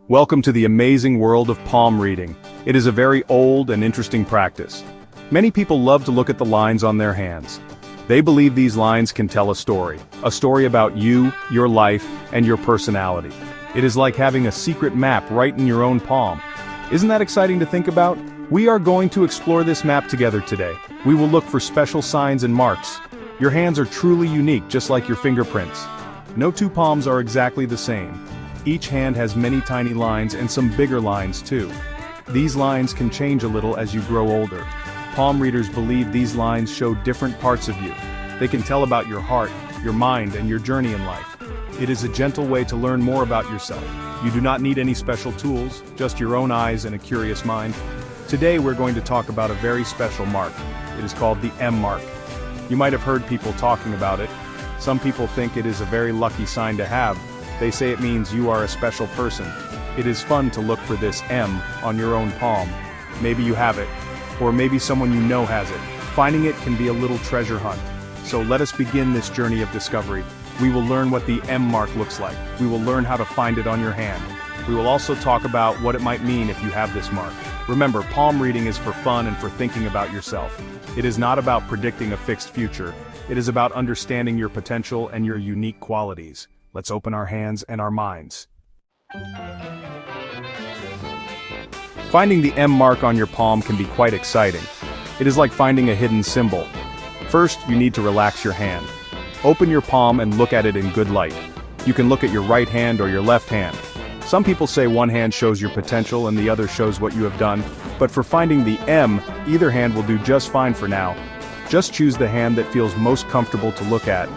Welcome to the amazing world of palm reading. It is a very old and interesting practice. Many people love to look at the lines on their hands. They believe these lines can tell a story about you, your life, and your personality. It is like having a secret map right in your own palm. Isn't that exciting to think about? We are going to explore this map together today. We will look for special signs and marks. Your hands are truly unique, just like your fingerprints. No two palms are exactly the same. Each hand has many tiny lines and some bigger lines too. These lines can change a little as you grow older. Palm readers believe these lines show different parts of you. They can tell about your heart, your mind, and your journey in life. It is a gentle way to learn more about yourself. You do not need any special tools, just your own eyes and a curious mind. Today we're going to talk about a very special mark. It is called the M mark. You might have heard people talking about it. Some people think it is a very lucky sign to have. They say it means you are a special person. It is fun to look for this M on your own palm. Maybe you have it, or maybe someone you know has it. Finding it can be a little treasure hunt. So let us begin this journey of discovery. We will learn what the M mark looks like. We will learn how to find it on your hand. We will also talk about what it might mean if you have this mark. Remember, palm reading is for fun and for thinking about yourself. It is not about predicting a fixed future. It is about understanding your potential and your unique qualities. Let's open our hands and our minds. Finding the M mark on your palm can be quite exciting. It is like finding a hidden symbol. First, you need to relax your hand. Open your palm and look at it in good light. You can look at your right hand or your left hand. Some people say one hand shows your potential and the other shows what you have done, but for finding the M, either hand will do just fine for now. Just choose the hand that feels most comfortable to look at.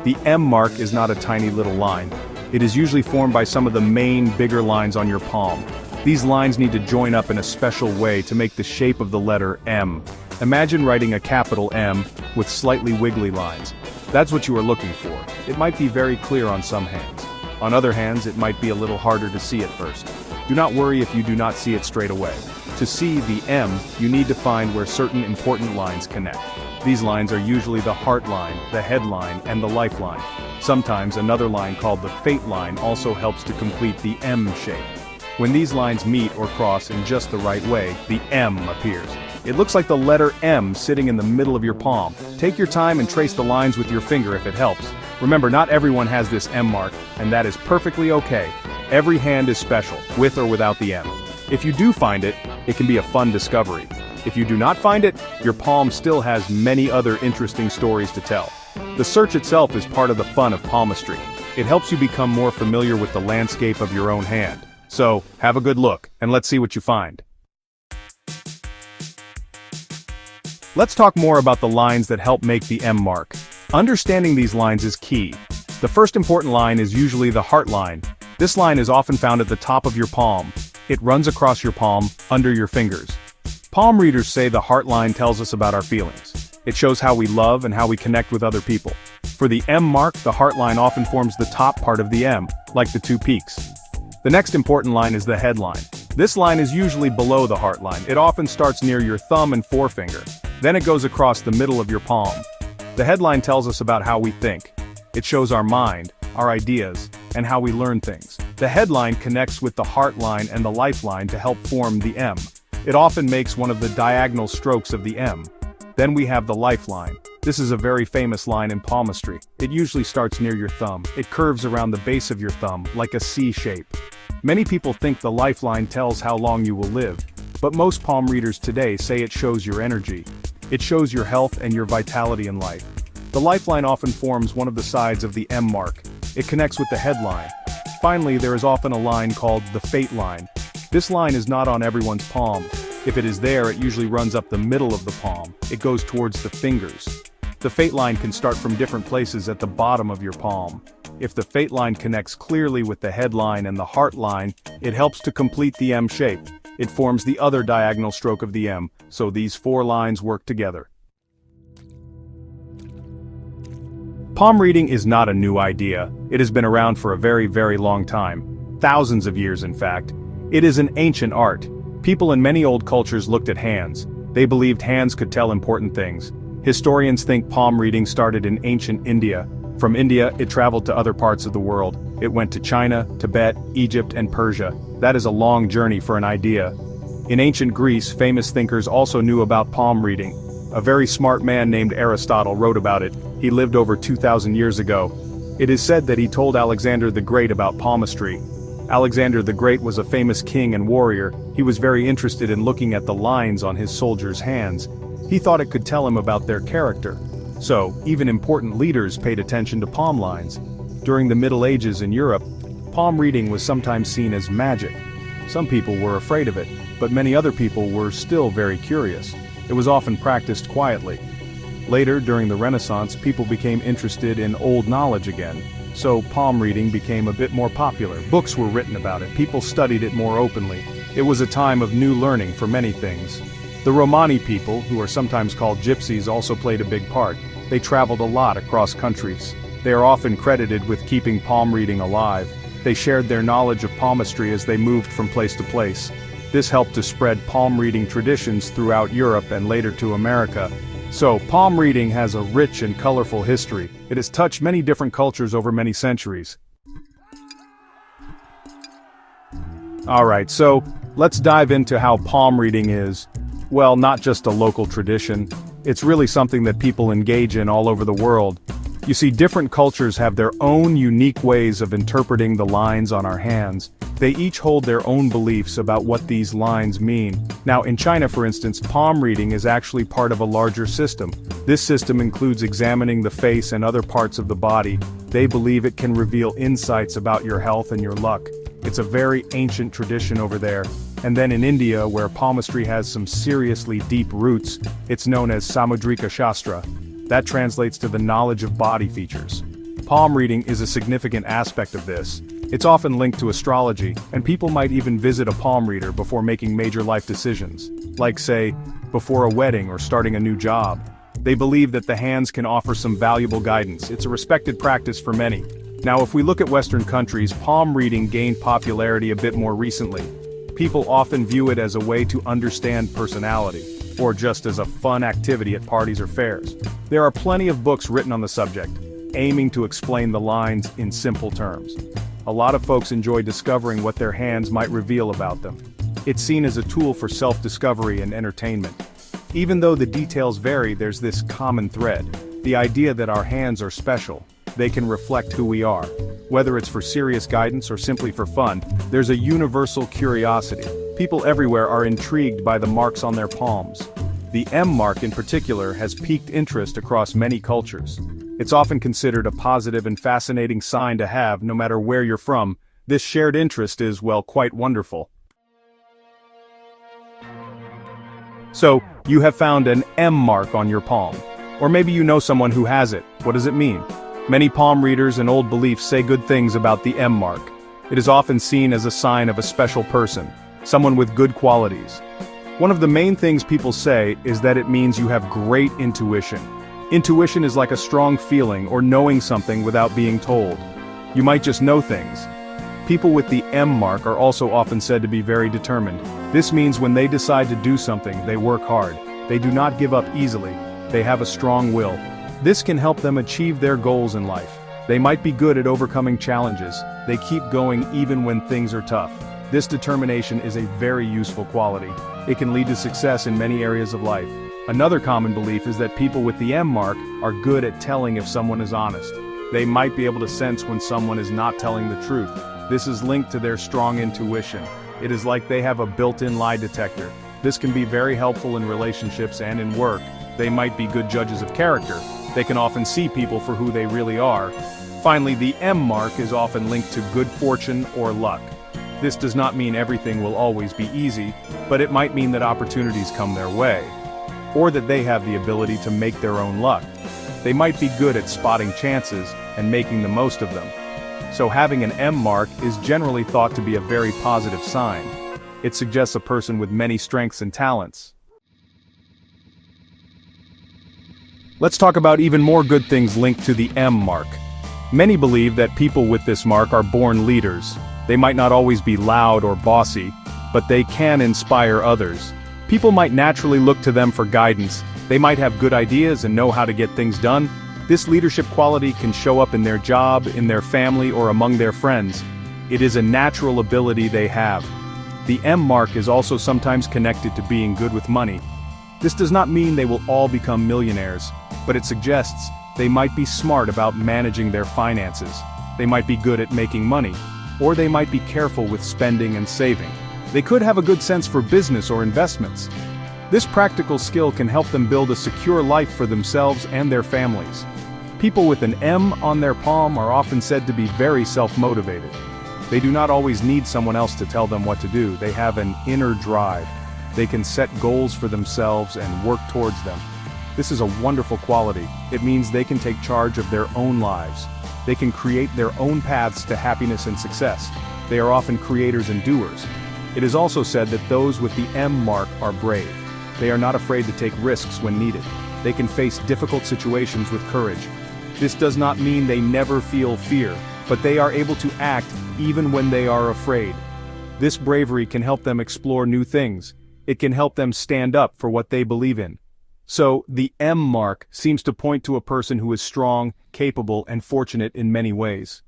The M mark is not a tiny little line. It is usually formed by some of the main, bigger lines on your palm. These lines need to join up in a special way to make the shape of the letter M. Imagine writing a capital M with slightly wiggly lines. That's what you are looking for. It might be very clear on some hands. On other hands, it might be a little harder to see at first. Do not worry if you do not see it straight away. To see the M, you need to find where certain important lines connect. These lines are usually the heart line, the head line, and the lifeline. Sometimes another line called the fate line also helps to complete the M shape. When these lines meet or cross in just the right way, the M appears. It looks like the letter M sitting in the middle of your palm. Take your time and trace the lines with your finger if it helps. Remember, not everyone has this M mark, and that is perfectly okay. Every hand is special, with or without the M. If you do find it, it can be a fun discovery. If you do not find it, your palm still has many other interesting stories to tell. The search itself is part of the fun of palmistry. It helps you become more familiar with the landscape of your own hand. So, have a good look, and let's see what you find. Let's talk more about the lines that help make the M mark. Understanding these lines is key. The first important line is usually the heart line. This line is often found at the top of your palm. It runs across your palm, under your fingers. Palm readers say the heart line tells us about our feelings. It shows how we love and how we connect with other people. For the M mark, the heart line often forms the top part of the M, like the two peaks. The next important line is the head line. This line is usually below the heart line. It often starts near your thumb and forefinger. Then it goes across the middle of your palm. The headline tells us about how we think. It shows our mind, our ideas, and how we learn things. The headline connects with the heart line and the lifeline to help form the M. It often makes one of the diagonal strokes of the M. Then we have the lifeline. This is a very famous line in palmistry. It usually starts near your thumb. It curves around the base of your thumb, like a C shape. Many people think the lifeline tells how long you will live, but most palm readers today say it shows your energy. It shows your health and your vitality in life. The lifeline often forms one of the sides of the M mark. It connects with the headline. Finally, there is often a line called the fate line. This line is not on everyone's palm. If it is there, it usually runs up the middle of the palm. It goes towards the fingers. The fate line can start from different places at the bottom of your palm. If the fate line connects clearly with the headline and the heart line, it helps to complete the M shape. It forms the other diagonal stroke of the M, so these four lines work together. Palm reading is not a new idea. It has been around for a very, very long time. Thousands of years, in fact. It is an ancient art. People in many old cultures looked at hands. They believed hands could tell important things. Historians think palm reading started in ancient India. From India, it traveled to other parts of the world. It went to China, Tibet, Egypt, and Persia. That is a long journey for an idea. In ancient Greece, famous thinkers also knew about palm reading. A very smart man named Aristotle wrote about it. He lived over 2,000 years ago. It is said that he told Alexander the Great about palmistry. Alexander the Great was a famous king and warrior. He was very interested in looking at the lines on his soldiers' hands. He thought it could tell him about their character. So, even important leaders paid attention to palm lines. During the Middle Ages in Europe, palm reading was sometimes seen as magic. Some people were afraid of it, but many other people were still very curious. It was often practiced quietly. Later, during the Renaissance, people became interested in old knowledge again. So palm reading became a bit more popular. Books were written about it. People studied it more openly. It was a time of new learning for many things. The Romani people, who are sometimes called gypsies, also played a big part. They traveled a lot across countries. They are often credited with keeping palm reading alive. They shared their knowledge of palmistry as they moved from place to place. This helped to spread palm reading traditions throughout Europe and later to America. So, palm reading has a rich and colorful history. It has touched many different cultures over many centuries. Alright, so let's dive into how palm reading is, well, not just a local tradition. It's really something that people engage in all over the world. You see, different cultures have their own unique ways of interpreting the lines on our hands. They each hold their own beliefs about what these lines mean. Now, in China, for instance, palm reading is actually part of a larger system. This system includes examining the face and other parts of the body. They believe it can reveal insights about your health and your luck. It's a very ancient tradition over there. And then in India, where palmistry has some seriously deep roots, it's known as Samudrika Shastra. That translates to the knowledge of body features. Palm reading is a significant aspect of this. It's often linked to astrology, and people might even visit a palm reader before making major life decisions, like say, before a wedding or starting a new job. They believe that the hands can offer some valuable guidance. It's a respected practice for many. Now, if we look at Western countries, palm reading gained popularity a bit more recently. People often view it as a way to understand personality, or just as a fun activity at parties or fairs. There are plenty of books written on the subject, aiming to explain the lines in simple terms. A lot of folks enjoy discovering what their hands might reveal about them. It's seen as a tool for self-discovery and entertainment. Even though the details vary, there's this common thread, the idea that our hands are special. They can reflect who we are. Whether it's for serious guidance or simply for fun, there's a universal curiosity. People everywhere are intrigued by the marks on their palms. The M mark in particular has piqued interest across many cultures. It's often considered a positive and fascinating sign to have no matter where you're from. This shared interest is, well, quite wonderful. So, you have found an M mark on your palm. Or maybe you know someone who has it. What does it mean? Many palm readers and old beliefs say good things about the M mark. It is often seen as a sign of a special person, someone with good qualities. One of the main things people say is that it means you have great intuition. Intuition is like a strong feeling or knowing something without being told. You might just know things. People with the M mark are also often said to be very determined. This means when they decide to do something, they work hard. They do not give up easily. They have a strong will. This can help them achieve their goals in life. They might be good at overcoming challenges. They keep going even when things are tough. This determination is a very useful quality. It can lead to success in many areas of life. Another common belief is that people with the M mark are good at telling if someone is honest. They might be able to sense when someone is not telling the truth. This is linked to their strong intuition. It is like they have a built-in lie detector. This can be very helpful in relationships and in work. They might be good judges of character. They can often see people for who they really are. Finally, the M mark is often linked to good fortune or luck. This does not mean everything will always be easy, but it might mean that opportunities come their way, or that they have the ability to make their own luck. They might be good at spotting chances and making the most of them. So having an M mark is generally thought to be a very positive sign. It suggests a person with many strengths and talents. Let's talk about even more good things linked to the M mark. Many believe that people with this mark are born leaders. They might not always be loud or bossy, but they can inspire others. People might naturally look to them for guidance. They might have good ideas and know how to get things done. This leadership quality can show up in their job, in their family, or among their friends. It is a natural ability they have. The M mark is also sometimes connected to being good with money. This does not mean they will all become millionaires, but it suggests they might be smart about managing their finances. They might be good at making money, or they might be careful with spending and saving. They could have a good sense for business or investments. This practical skill can help them build a secure life for themselves and their families. People with an M on their palm are often said to be very self-motivated. They do not always need someone else to tell them what to do. They have an inner drive. They can set goals for themselves and work towards them. This is a wonderful quality. It means they can take charge of their own lives. They can create their own paths to happiness and success. They are often creators and doers. It is also said that those with the M mark are brave. They are not afraid to take risks when needed. They can face difficult situations with courage. This does not mean they never feel fear, but they are able to act even when they are afraid. This bravery can help them explore new things. It can help them stand up for what they believe in. So, the M mark seems to point to a person who is strong, capable, and fortunate in many ways.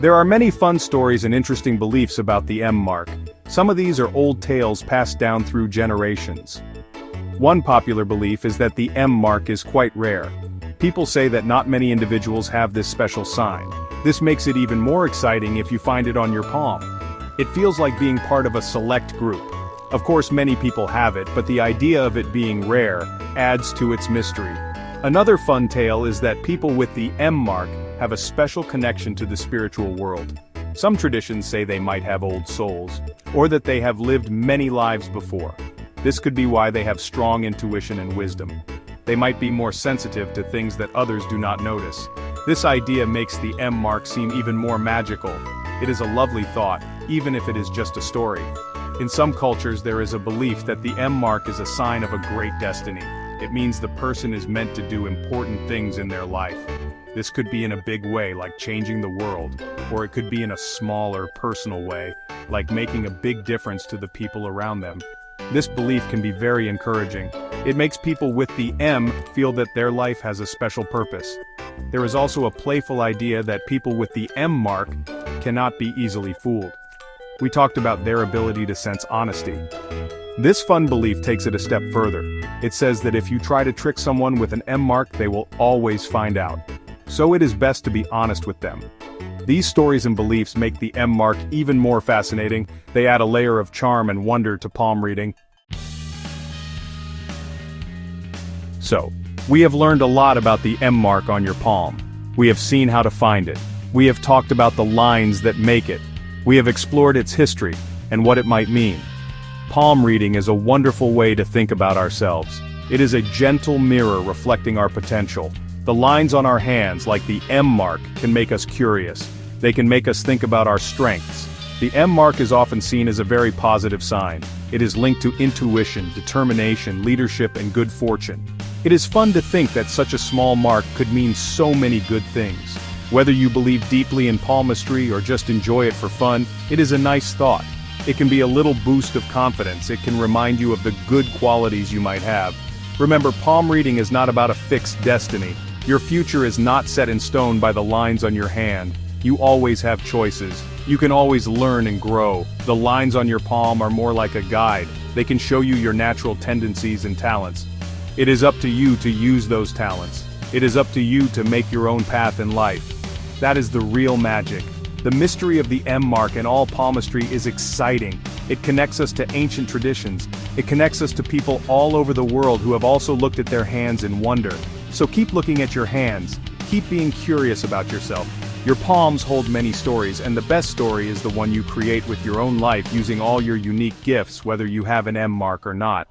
There are many fun stories and interesting beliefs about the M mark. Some of these are old tales passed down through generations. One popular belief is that the M mark is quite rare. People say that not many individuals have this special sign. This makes it even more exciting if you find it on your palm. It feels like being part of a select group. Of course, many people have it, but the idea of it being rare adds to its mystery. Another fun tale is that people with the M mark have a special connection to the spiritual world. Some traditions say they might have old souls, or that they have lived many lives before. This could be why they have strong intuition and wisdom. They might be more sensitive to things that others do not notice. This idea makes the M mark seem even more magical. It is a lovely thought, even if it is just a story. In some cultures there is a belief that the M mark is a sign of a great destiny. It means the person is meant to do important things in their life. This could be in a big way, like changing the world, or it could be in a smaller, personal way, like making a big difference to the people around them. This belief can be very encouraging. It makes people with the M feel that their life has a special purpose. There is also a playful idea that people with the M mark cannot be easily fooled. We talked about their ability to sense honesty. This fun belief takes it a step further. It says that if you try to trick someone with an M mark, they will always find out. So it is best to be honest with them. These stories and beliefs make the M mark even more fascinating. They add a layer of charm and wonder to palm reading. So, we have learned a lot about the M mark on your palm. We have seen how to find it. We have talked about the lines that make it. We have explored its history and what it might mean. Palm reading is a wonderful way to think about ourselves. It is a gentle mirror reflecting our potential. The lines on our hands, like the M mark, can make us curious. They can make us think about our strengths. The M mark is often seen as a very positive sign. It is linked to intuition, determination, leadership, and good fortune. It is fun to think that such a small mark could mean so many good things. Whether you believe deeply in palmistry or just enjoy it for fun, it is a nice thought. It can be a little boost of confidence. It can remind you of the good qualities you might have. Remember, palm reading is not about a fixed destiny. Your future is not set in stone by the lines on your hand. You always have choices. You can always learn and grow. The lines on your palm are more like a guide. They can show you your natural tendencies and talents. It is up to you to use those talents. It is up to you to make your own path in life. That is the real magic. The mystery of the M mark and all palmistry is exciting. It connects us to ancient traditions. It connects us to people all over the world who have also looked at their hands in wonder. So keep looking at your hands. Keep being curious about yourself. Your palms hold many stories, and the best story is the one you create with your own life using all your unique gifts, whether you have an M mark or not.